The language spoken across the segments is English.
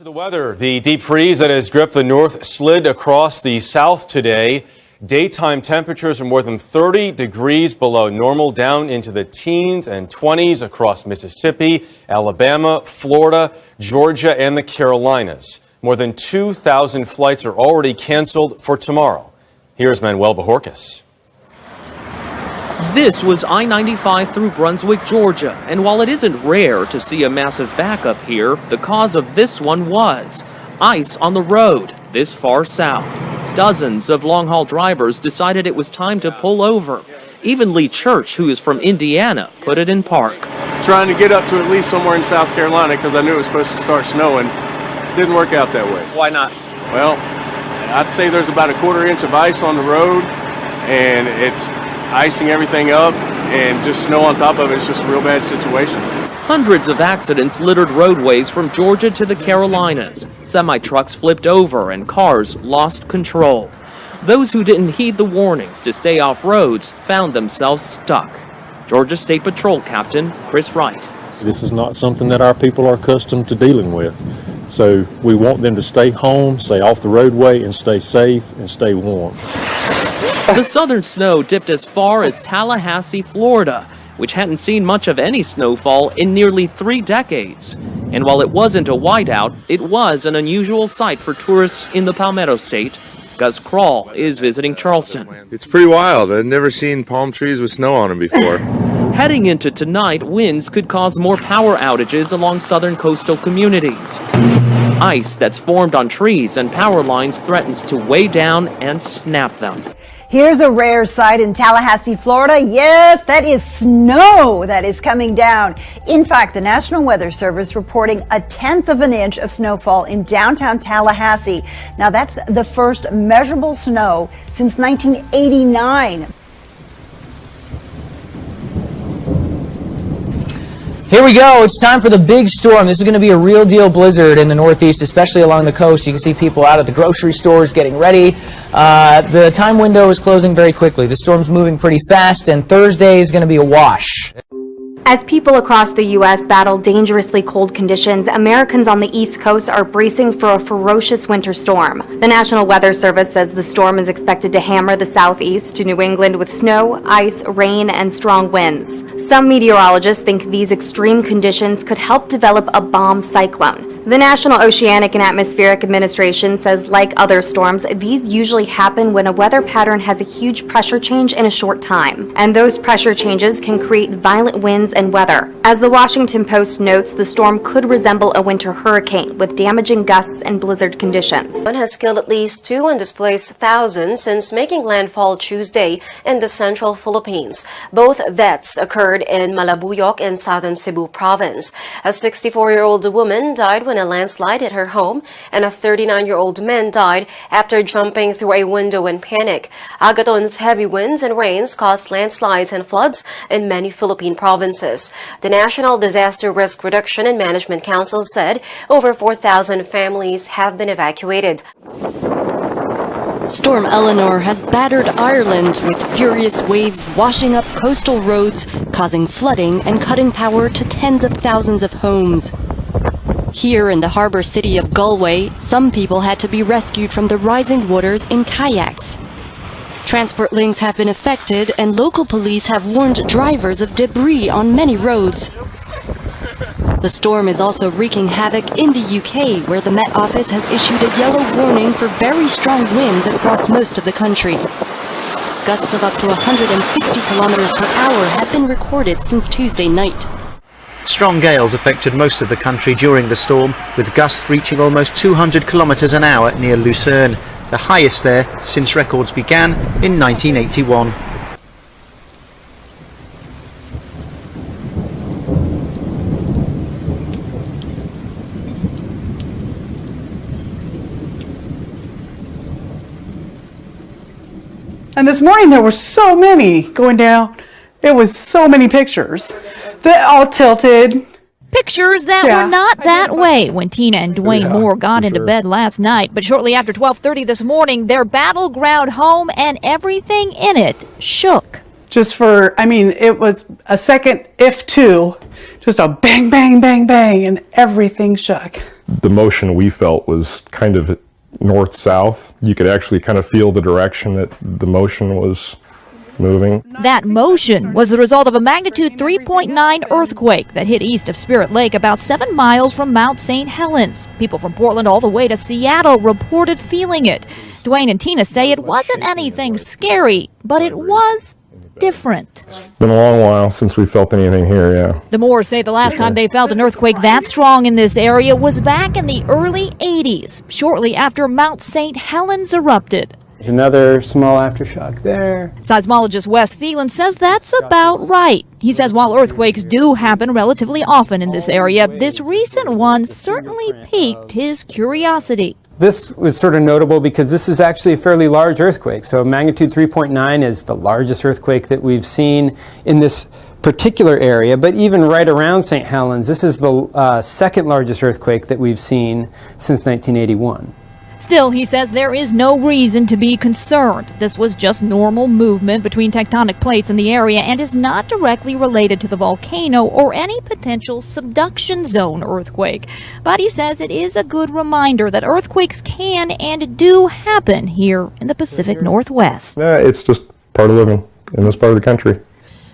To the weather, the deep freeze that has gripped the north slid across the south today. Daytime temperatures are more than 30 degrees below normal, down into the teens and 20s across Mississippi, Alabama, Florida, Georgia, and the Carolinas. More than 2,000 flights are already canceled for tomorrow. Here's Manuel Bojorquez. This was I-95 through Brunswick, Georgia, and while it isn't rare to see a massive backup here, the cause of this one was ice on the road this far south. Dozens of long-haul drivers decided it was time to pull over. Even Lee Church, who is from Indiana, put it in park. Trying to get up to at least somewhere in South Carolina because I knew it was supposed to start snowing. Didn't work out that way. Why not? Well, I'd say there's about a quarter inch of ice on the road, and it's icing everything up, and just snow on top of it. It's just a real bad situation. Hundreds of accidents littered roadways from Georgia to the Carolinas. Semi-trucks flipped over and cars lost control. Those who didn't heed the warnings to stay off roads found themselves stuck. Georgia State Patrol Captain Chris Wright. This is not something that our people are accustomed to dealing with. So we want them to stay home, stay off the roadway, and stay safe and stay warm. The southern snow dipped as far as Tallahassee, Florida, which hadn't seen much of any snowfall in nearly 3 decades. And while it wasn't a whiteout, it was an unusual sight for tourists in the Palmetto State. Gus Kroll is visiting Charleston. It's pretty wild. I've never seen palm trees with snow on them before. Heading into tonight, winds could cause more power outages along southern coastal communities. Ice that's formed on trees and power lines threatens to weigh down and snap them. Here's a rare sight in Tallahassee, Florida. Yes, that is snow that is coming down. In fact, the National Weather Service reporting 1/10 of an inch of snowfall in downtown Tallahassee. Now, that's the first measurable snow since 1989. Here we go. It's time for the big storm. This is going to be a real deal blizzard in the Northeast, especially along the coast. You can see people out at the grocery stores getting ready. The time window is closing very quickly. The storm's moving pretty fast, and Thursday is going to be a wash. As people across the U.S. battle dangerously cold conditions, Americans on the East Coast are bracing for a ferocious winter storm. The National Weather Service says the storm is expected to hammer the southeast to New England with snow, ice, rain, and strong winds. Some meteorologists think these extreme conditions could help develop a bomb cyclone. The National Oceanic and Atmospheric Administration says, like other storms, these usually happen when a weather pattern has a huge pressure change in a short time. And those pressure changes can create violent winds and weather. As the Washington Post notes, the storm could resemble a winter hurricane with damaging gusts and blizzard conditions. One has killed at least 2 and displaced thousands since making landfall Tuesday in the central Philippines. Both deaths occurred in Malabuyok in southern Cebu province. A 64-year-old woman died when a landslide hit her home, and a 39-year-old man died after jumping through a window in panic. Agaton's heavy winds and rains caused landslides and floods in many Philippine provinces. The National Disaster Risk Reduction and Management Council said over 4,000 families have been evacuated. Storm Eleanor has battered Ireland with furious waves washing up coastal roads, causing flooding and cutting power to tens of thousands of homes. Here in the harbor city of Galway, some people had to be rescued from the rising waters in kayaks. Transport links have been affected, and local police have warned drivers of debris on many roads. The storm is also wreaking havoc in the UK, where the Met Office has issued a yellow warning for very strong winds across most of the country. Gusts of up to 160 kilometers per hour have been recorded since Tuesday night. Strong gales affected most of the country during the storm, with gusts reaching almost 200 kilometers an hour near Lucerne, the highest there since records began in 1981. And this morning there were so many going down. It was so many pictures. They all tilted. Pictures that were not that way when Tina and Dwayne Moore got into bed last night. But shortly after 12:30 this morning, their battleground home and everything in it shook. Just for, I mean, it was a second, if two, just a bang, bang, bang, bang, and everything shook. the motion we felt was kind of north-south. You could actually kind of feel the direction that the motion was moving. That motion was the result of a magnitude 3.9 earthquake that hit east of Spirit Lake, about 7 miles from Mount St. Helens. People from Portland all the way to Seattle reported feeling it. Dwayne and Tina say it wasn't anything scary, but it was different. It's been a long while since we felt anything here, yeah. The Moores say the last time they felt an earthquake that strong in this area was back in the early 80s, shortly after Mount St. Helens erupted. There's another small aftershock there. Seismologist Wes Thielen says that's about right. He says while earthquakes do happen relatively often in this area, this recent one certainly piqued his curiosity. This was sort of notable because this is actually a fairly large earthquake. So magnitude 3.9 is the largest earthquake that we've seen in this particular area, but even right around St. Helens, this is the second largest earthquake that we've seen since 1981. Still, he says there is no reason to be concerned. This was just normal movement between tectonic plates in the area and is not directly related to the volcano or any potential subduction zone earthquake. But he says it is a good reminder that earthquakes can and do happen here in the Pacific Northwest. It's just part of living in this part of the country.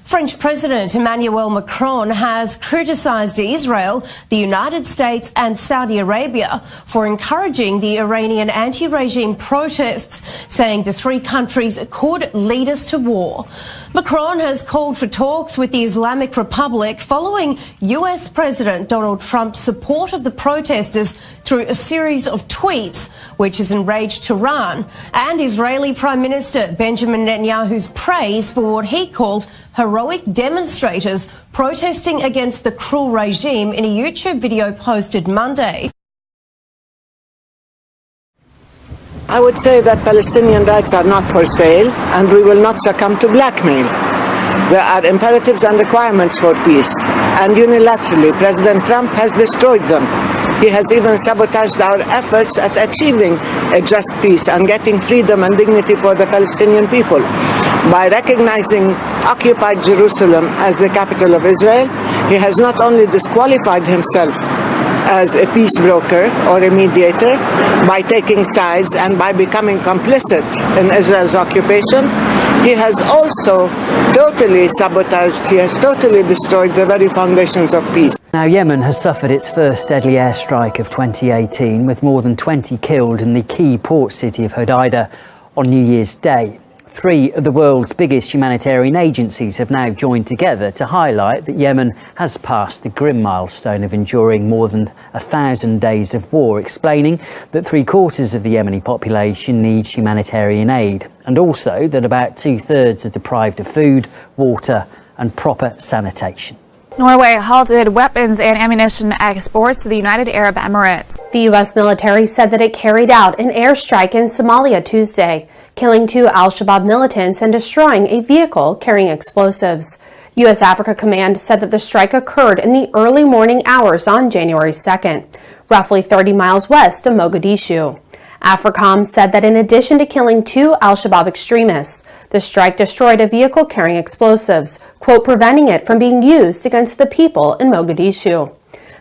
French President Emmanuel Macron has criticized Israel, the United States and Saudi Arabia for encouraging the Iranian anti-regime protests, saying the three countries could lead us to war. Macron has called for talks with the Islamic Republic following US President Donald Trump's support of the protesters through a series of tweets, which has enraged Tehran, and Israeli Prime Minister Benjamin Netanyahu's praise for what he called heroic demonstrators protesting against the cruel regime in a YouTube video posted Monday. I would say that Palestinian rights are not for sale, and we will not succumb to blackmail. There are imperatives and requirements for peace, and unilaterally President Trump has destroyed them. He has even sabotaged our efforts at achieving a just peace and getting freedom and dignity for the Palestinian people. By recognizing occupied Jerusalem as the capital of Israel, he has not only disqualified himself as a peace broker or a mediator by taking sides and by becoming complicit in Israel's occupation, he has also totally sabotaged, he has totally destroyed the very foundations of peace. Now, Yemen has suffered its first deadly airstrike of 2018, with more than 20 killed in the key port city of Hodeidah on New Year's Day. Three of the world's biggest humanitarian agencies have now joined together to highlight that Yemen has passed the grim milestone of enduring more than 1,000 days of war, explaining that 3/4 of the Yemeni population needs humanitarian aid, and also that about 2/3 are deprived of food, water and proper sanitation. Norway halted weapons and ammunition exports to the United Arab Emirates. The U.S. military said that it carried out an airstrike in Somalia Tuesday, killing 2 al-Shabaab militants and destroying a vehicle carrying explosives. U.S. Africa Command said that the strike occurred in the early morning hours on January 2nd, roughly 30 miles west of Mogadishu. AFRICOM said that in addition to killing 2 al-Shabaab extremists, the strike destroyed a vehicle carrying explosives, quote, preventing it from being used against the people in Mogadishu.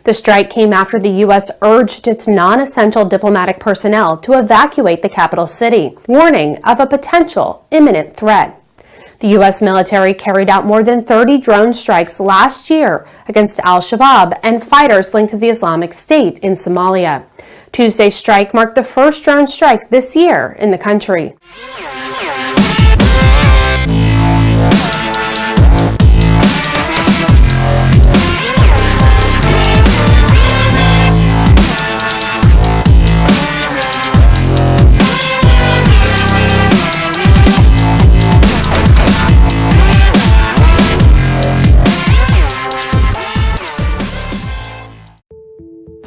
The strike came after the U.S. urged its non-essential diplomatic personnel to evacuate the capital city, warning of a potential imminent threat. The U.S. military carried out more than 30 drone strikes last year against al-Shabaab and fighters linked to the Islamic State in Somalia. Tuesday's strike marked the first drone strike this year in the country.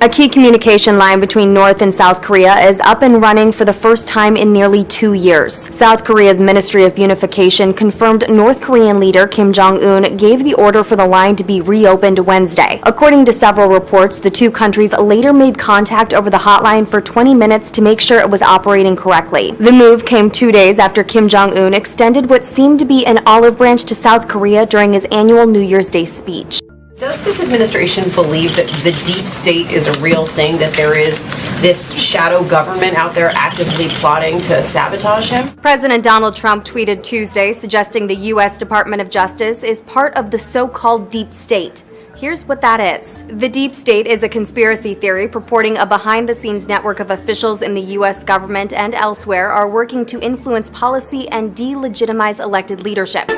A key communication line between North and South Korea is up and running for the first time in nearly 2 years. South Korea's Ministry of Unification confirmed North Korean leader Kim Jong-un gave the order for the line to be reopened Wednesday. According to several reports, the two countries later made contact over the hotline for 20 minutes to make sure it was operating correctly. The move came 2 days after Kim Jong-un extended what seemed to be an olive branch to South Korea during his annual New Year's Day speech. Does this administration believe that the deep state is a real thing, that there is this shadow government out there actively plotting to sabotage him? President Donald Trump tweeted Tuesday suggesting the U.S. Department of Justice is part of the so-called deep state. Here's what that is. The deep state is a conspiracy theory purporting a behind-the-scenes network of officials in the U.S. government and elsewhere are working to influence policy and delegitimize elected leadership.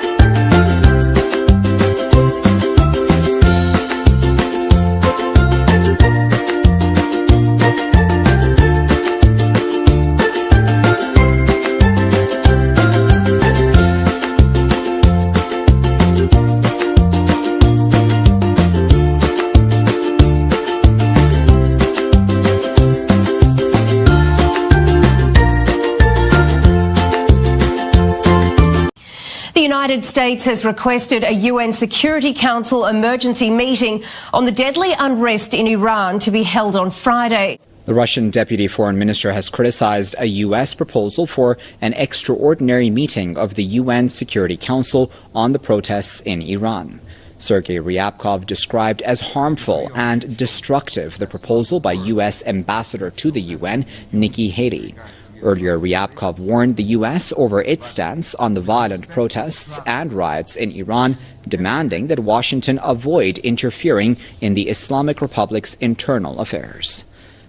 The United States has requested a UN Security Council emergency meeting on the deadly unrest in Iran to be held on Friday. The Russian deputy foreign minister has criticized a U.S. proposal for an extraordinary meeting of the UN Security Council on the protests in Iran. Sergei Ryabkov described as harmful and destructive the proposal by U.S. Ambassador to the UN, Nikki Haley. Earlier, Ryabkov warned the U.S. over its stance on the violent protests and riots in Iran, demanding that Washington avoid interfering in the Islamic Republic's internal affairs.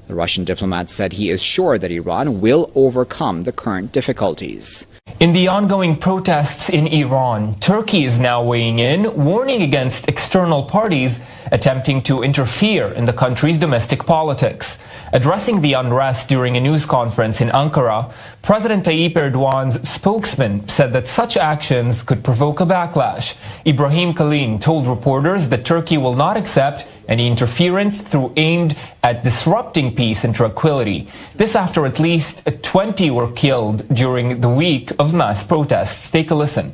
The Russian diplomat said he is sure that Iran will overcome the current difficulties. In the ongoing protests in Iran, Turkey is now weighing in, warning against external parties attempting to interfere in the country's domestic politics. Addressing the unrest during a news conference in Ankara, President Tayyip Erdogan's spokesman said that such actions could provoke a backlash. Ibrahim Kalin told reporters that Turkey will not accept any interference aimed at disrupting peace and tranquility. This after at least 20 were killed during the week of mass protests. Take a listen.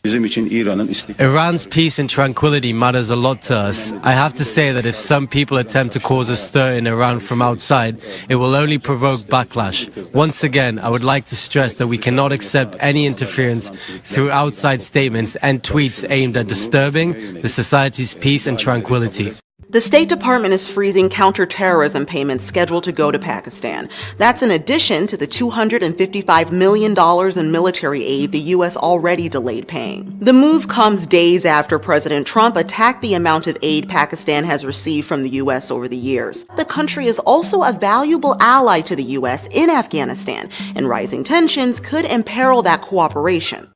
Iran's peace and tranquility matters a lot to us. I have to say that if some people attempt to cause a stir in Iran from outside, it will only provoke backlash. Once again, I would like to stress that we cannot accept any interference through outside statements and tweets aimed at disturbing the society's peace and tranquility. The State Department is freezing counterterrorism payments scheduled to go to Pakistan. That's in addition to the $255 million in military aid the U.S. already delayed paying. The move comes days after President Trump attacked the amount of aid Pakistan has received from the U.S. over the years. The country is also a valuable ally to the U.S. in Afghanistan, and rising tensions could imperil that cooperation.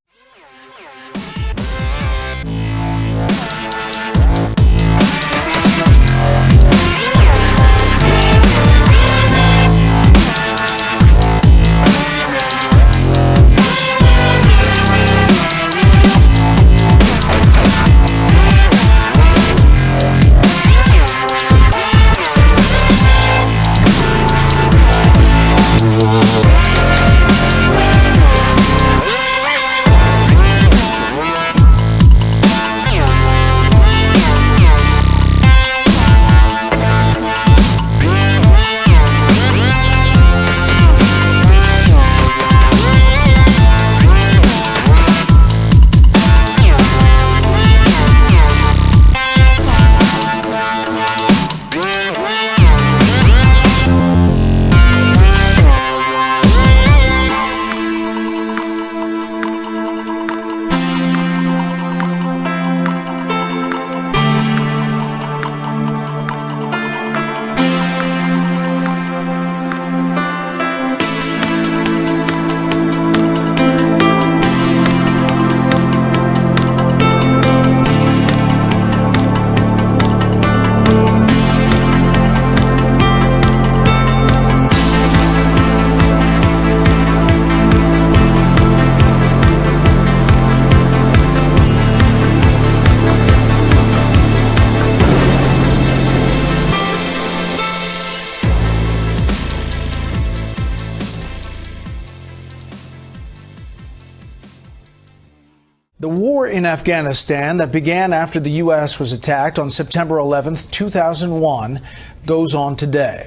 The war in Afghanistan that began after the U.S. was attacked on September 11th, 2001, goes on today.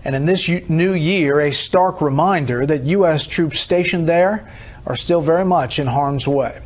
And in this new year, a stark reminder that U.S. troops stationed there are still very much in harm's way.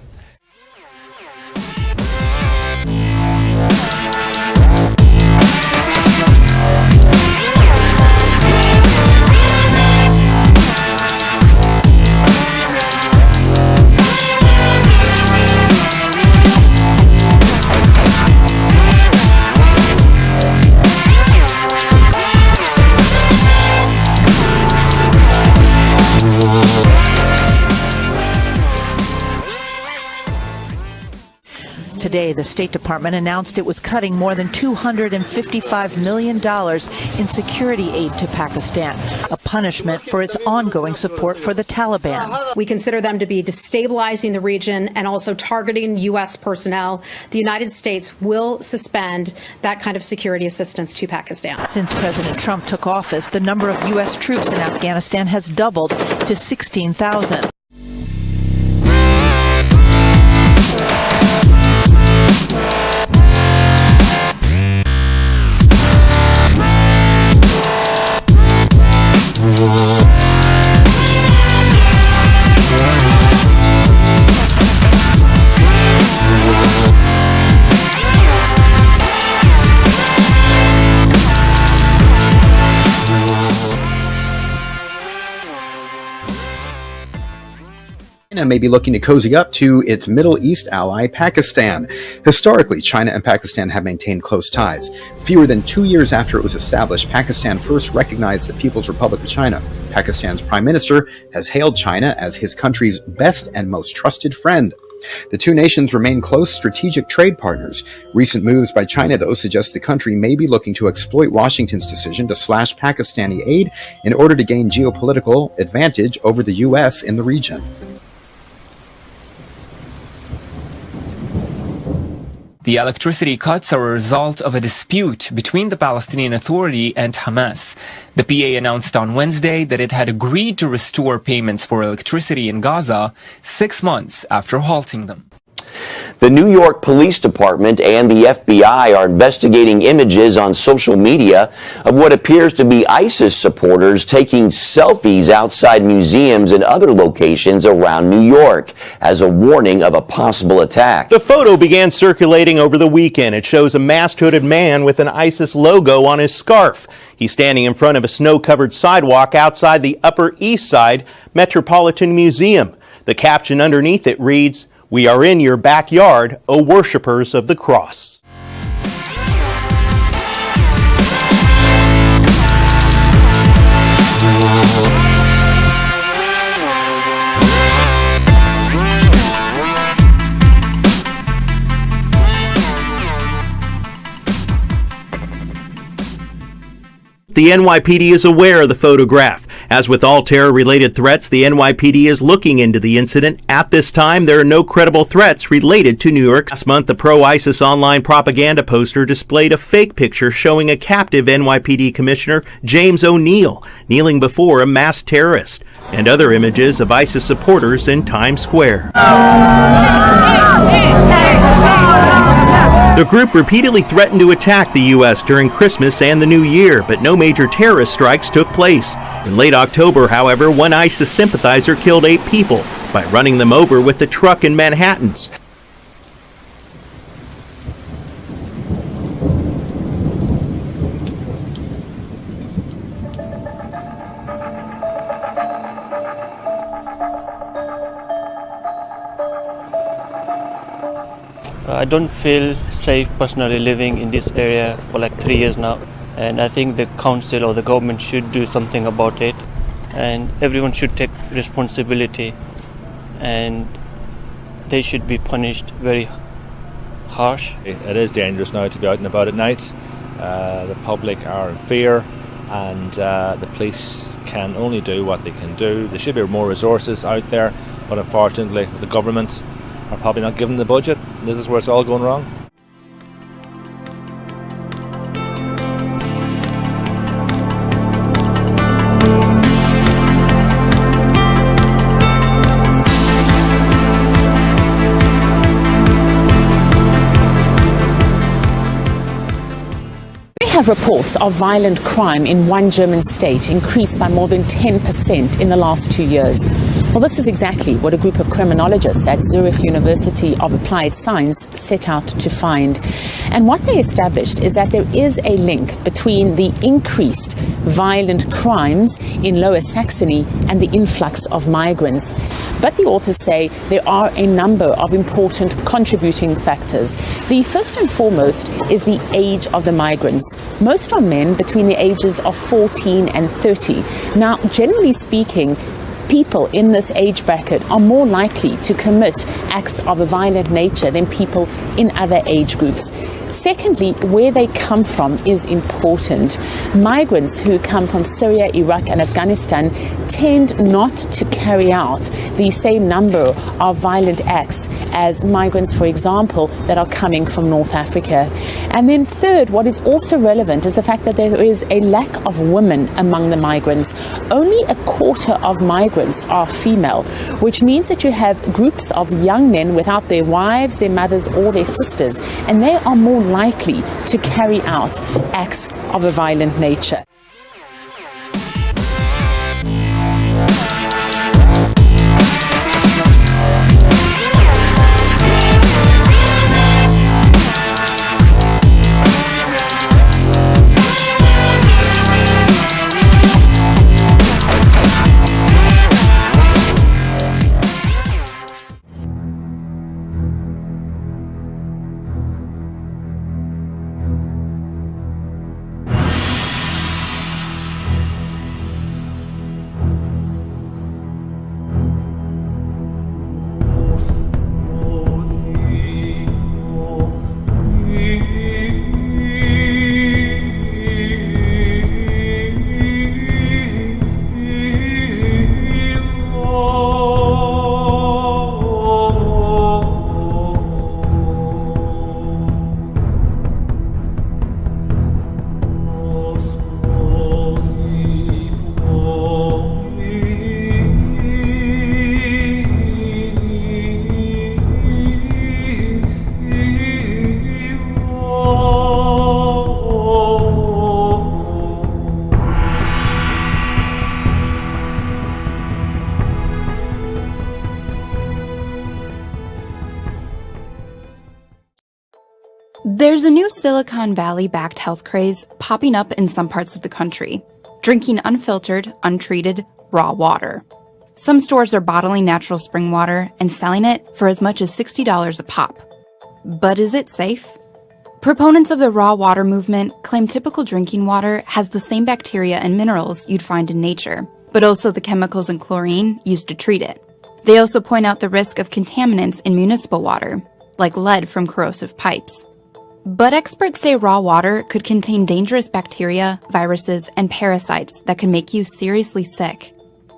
Today, the State Department announced it was cutting more than $255 million in security aid to Pakistan, a punishment for its ongoing support for the Taliban. We consider them to be destabilizing the region and also targeting U.S. personnel. The United States will suspend that kind of security assistance to Pakistan. Since President Trump took office, the number of U.S. troops in Afghanistan has doubled to 16,000. China may be looking to cozy up to its Middle East ally, Pakistan. Historically, China and Pakistan have maintained close ties. Fewer than 2 years after it was established, Pakistan first recognized the People's Republic of China. Pakistan's Prime Minister has hailed China as his country's best and most trusted friend. The two nations remain close strategic trade partners. Recent moves by China, though, suggest the country may be looking to exploit Washington's decision to slash Pakistani aid in order to gain geopolitical advantage over the U.S. in the region. The electricity cuts are a result of a dispute between the Palestinian Authority and Hamas. The PA announced on Wednesday that it had agreed to restore payments for electricity in Gaza 6 months after halting them. The New York Police Department and the FBI are investigating images on social media of what appears to be ISIS supporters taking selfies outside museums and other locations around New York as a warning of a possible attack. The photo began circulating over the weekend. It shows a masked hooded man with an ISIS logo on his scarf. He's standing in front of a snow-covered sidewalk outside the Upper East Side Metropolitan Museum. The caption underneath it reads, "We are in your backyard, O worshippers of the cross." The NYPD is aware of the photograph. As with all terror-related threats, the NYPD is looking into the incident. At this time, there are no credible threats related to New York. Last month, the pro-ISIS online propaganda poster displayed a fake picture showing a captive NYPD Commissioner, James O'Neill, kneeling before a masked terrorist, and other images of ISIS supporters in Times Square. The group repeatedly threatened to attack the U.S. during Christmas and the New Year, but no major terrorist strikes took place. In late October, however, one ISIS sympathizer killed 8 people by running them over with a truck in Manhattan. I don't feel safe personally living in this area for like 3 years now, and I think the council or the government should do something about it, and everyone should take responsibility, and they should be punished very harsh. It is dangerous now to be out and about at night. The public are in fear, and the police can only do what they can do. There should be more resources out there, but unfortunately the governments are probably not given the budget. This is where it's all going wrong. Reports of violent crime in one German state increased by more than 10% in the last 2 years. Well, this is exactly what a group of criminologists at Zurich University of Applied Science set out to find. And what they established is that there is a link between the increased violent crimes in Lower Saxony and the influx of migrants. But the authors say there are a number of important contributing factors. The first and foremost is the age of the migrants. Most are men between the ages of 14 and 30. Now, generally speaking, people in this age bracket are more likely to commit acts of a violent nature than people in other age groups. Secondly, where they come from is important. Migrants who come from Syria, Iraq, and Afghanistan tend not to carry out the same number of violent acts as migrants, for example, that are coming from North Africa. And then third, what is also relevant is the fact that there is a lack of women among the migrants. Only a quarter of migrants are female, which means that you have groups of young men without their wives, their mothers, or their sisters, and they are more likely to carry out acts of a violent nature. There's a new Silicon Valley-backed health craze popping up in some parts of the country, drinking unfiltered, untreated, raw water. Some stores are bottling natural spring water and selling it for as much as $60 a pop. But is it safe? Proponents of the raw water movement claim typical drinking water has the same bacteria and minerals you'd find in nature, but also the chemicals and chlorine used to treat it. They also point out the risk of contaminants in municipal water, like lead from corrosive pipes. But experts say raw water could contain dangerous bacteria, viruses, and parasites that can make you seriously sick.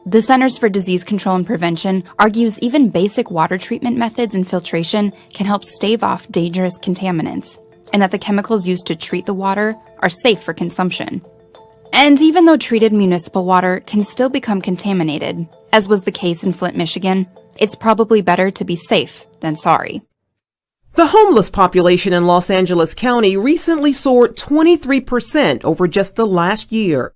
The Centers for Disease Control and Prevention argues even basic water treatment methods and filtration can help stave off dangerous contaminants, and that the chemicals used to treat the water are safe for consumption. And even though treated municipal water can still become contaminated, as was the case in Flint, Michigan, it's probably better to be safe than sorry. The homeless population in Los Angeles County recently soared 23% over just the last year.